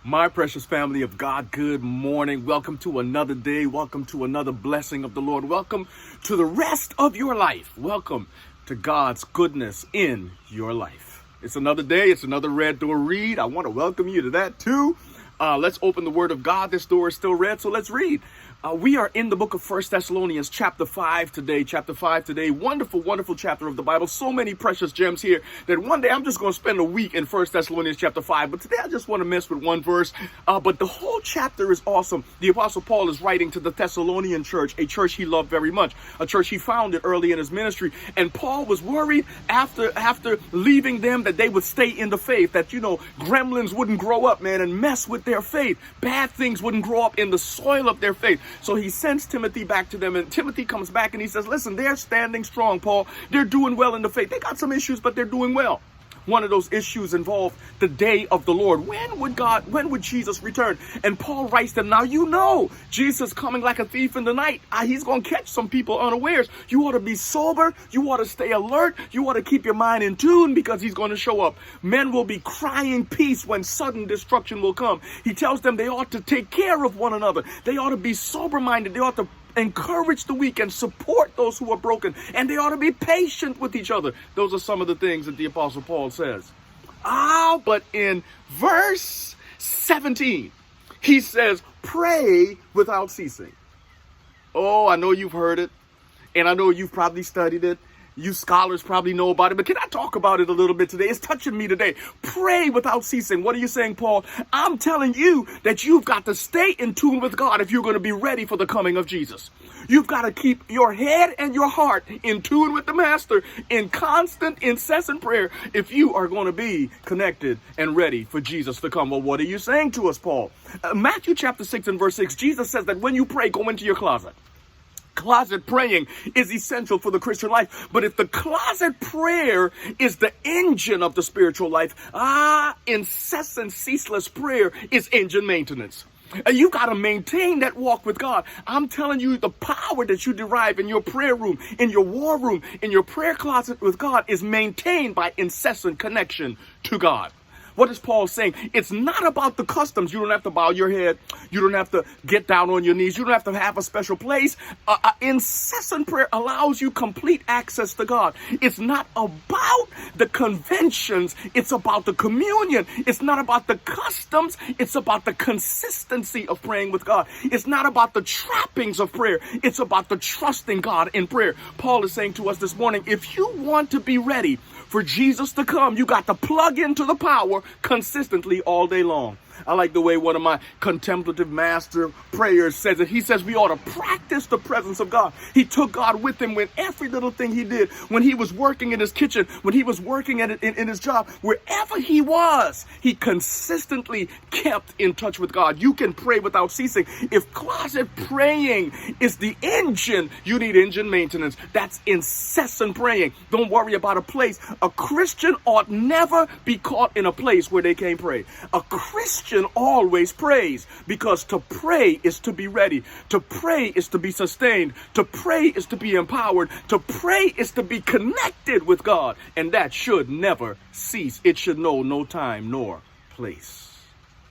My precious family of God, good morning. Welcome to another day. Welcome to another blessing of the Lord. Welcome to the rest of your life. Welcome to God's goodness in your life. It's another day. It's another Red Door Read. I want to welcome you to that too. Let's open the Word of God. This door is still red, so let's read. We are in the book of 1 Thessalonians chapter 5 today. Wonderful, wonderful chapter of the Bible. So many precious gems here that one day I'm just going to spend a week in 1 Thessalonians chapter 5. But today I just want to mess with one verse. But the whole chapter is awesome. The Apostle Paul is writing to the Thessalonian church, a church he loved very much, a church he founded early in his ministry. And Paul was worried after leaving them that they would stay in the faith, that, gremlins wouldn't grow up, man, and mess with their faith. Bad things wouldn't grow up in the soil of their faith. So he sends Timothy back to them, and Timothy comes back and he says, listen, they're standing strong, Paul. They're doing well in the faith. They got some issues, but they're doing well. One of those issues involved the day of the Lord. When would Jesus return? And Paul writes them, now Jesus coming like a thief in the night. He's going to catch some people unawares. You ought to be sober. You ought to stay alert. You ought to keep your mind in tune because he's going to show up. Men will be crying peace when sudden destruction will come. He tells them they ought to take care of one another. They ought to be sober-minded. They ought to encourage the weak and support those who are broken. And they ought to be patient with each other. Those are some of the things that the Apostle Paul says. But in verse 17, he says, pray without ceasing. Oh, I know you've heard it. And I know you've probably studied it. You scholars probably know about it, but can I talk about it a little bit today? It's touching me today. Pray without ceasing. What are you saying, Paul? I'm telling you that you've got to stay in tune with God if you're going to be ready for the coming of Jesus. You've got to keep your head and your heart in tune with the Master in constant, incessant prayer if you are going to be connected and ready for Jesus to come. Well, what are you saying to us, Paul? Matthew chapter 6 and verse 6, Jesus says that when you pray, go into your closet. Closet praying is essential for the Christian life. But if the closet prayer is the engine of the spiritual life, incessant, ceaseless prayer is engine maintenance. You got to maintain that walk with God. I'm telling you, the power that you derive in your prayer room, in your war room, in your prayer closet with God is maintained by incessant connection to God. What is Paul saying? It's not about the customs. You don't have to bow your head. You don't have to get down on your knees. You don't have to have a special place. Incessant prayer allows you complete access to God. It's not about the conventions. It's about the communion. It's not about the customs. It's about the consistency of praying with God. It's not about the trappings of prayer. It's about the trusting God in prayer. Paul is saying to us this morning, if you want to be ready for Jesus to come, you got to plug into the power consistently all day long. I like the way one of my contemplative master prayers says it. He says we ought to practice the presence of God. He took God with him with every little thing he did. When he was working in his kitchen, when he was working in his job, wherever he was, he consistently kept in touch with God. You can pray without ceasing. If closet praying is the engine, you need engine maintenance. That's incessant praying. Don't worry about a place. A Christian ought never be caught in a place where they can't pray. A Christian always prays, because to pray is to be ready. To pray is to be sustained. To pray is to be empowered. To pray is to be connected with God. And that should never cease. It should know no time nor place.